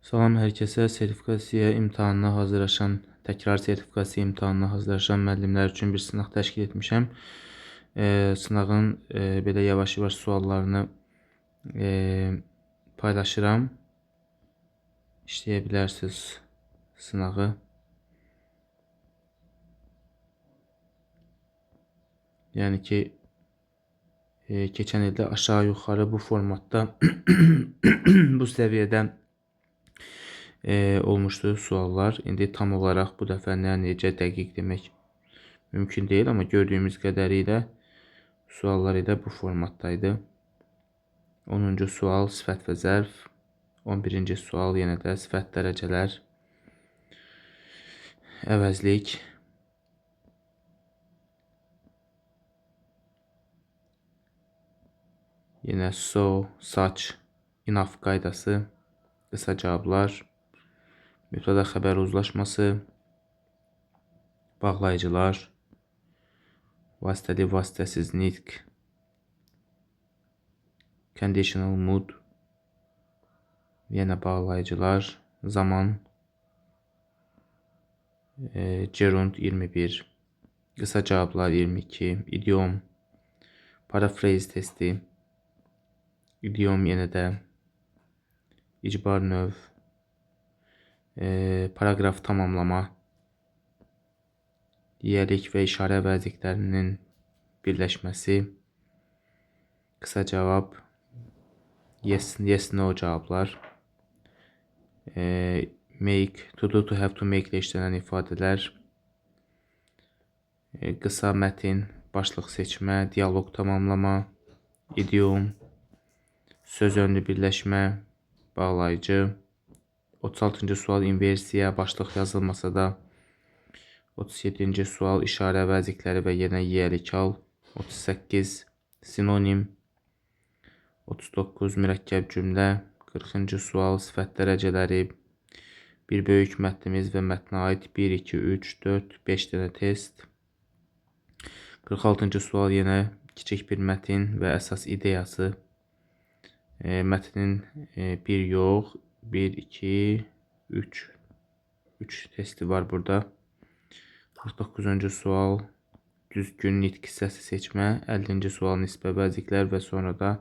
Salam hər kəsə. Sertifikasiya imtahanına hazırlaşan, təkrar sertifikasiya imtahanına hazırlaşan müəllimlər üçün bir sınaq təşkil etmişəm. Sınağın belə yavaş-yavaş suallarını paylaşıram. İşləyə bilərsiniz sınağı. Yəni ki, keçən ildə aşağı-yuxarı bu formatda, bu səviyyədə olmuşdu suallar. İndi tam olaraq bu dəfə necə dəqiq demək mümkün deyil, amma gördüyümüz qədərilə suallar ilə bu formatdaydı. 10-cu sual sifət və zərf, 11-ci sual yenə də sifət dərəcələr, əvəzlik, yenə saç, enough qaydası, qısa cavablar, mübtəda xəbər uzlaşması, bağlayıcılar, vasitəli, vasitəsiz nitq, conditional mood, yenə bağlayıcılar, zaman, gerund 21, qısa cavablar 22, idiom, paraphrase testi, idiom yenə də, icbar növ, paraqraf tamamlama, yiyəlik və işarə əvəzliklərinin birləşməsi, qısa cavab, yes, no cavablar, make, to do, to have, to make ilə işlənən ifadələr, qısa mətin, başlıq seçmə, dialoq tamamlama, idiom, söz önlü birləşmə, bağlayıcı, 36-cı sual inversiya, başlıq yazılmasa da, 37-ci sual işarə əvəzlikləri və yenə yiyəlik al, 38 sinonim, 39 mürəkkəb cümlə, 40-cı sual sifət dərəcələri, bir böyük mətnimiz və mətnə aid 1, 2, 3, 4, 5 dənə test, 46-cı sual yenə kiçik bir mətin və əsas ideyası, mətnin 1 yox, 1, 2, 3 testi var burada. 49-cu sual düzgün nitq hissəsi seçmə, 50-ci sual nisbə əvəzliklər və sonra da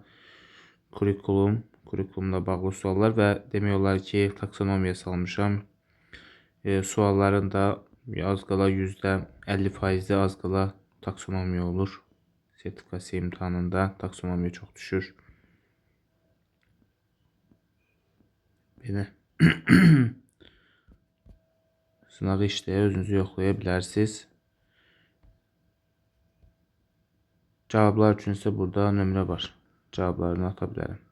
kurikulumla bağlı suallar və demək olar ki, taksonomiya salmışam. Sualların da az qala %50%-də az qala taksonomiya olur. Sertifikasiya imtahanında taksonomiya çox düşür. Belə. Sınağı işləyə özünüzü yoxlaya bilərsiniz. Cavablar üçün isə burada nömrə var. Cavablarını ata bilərəm.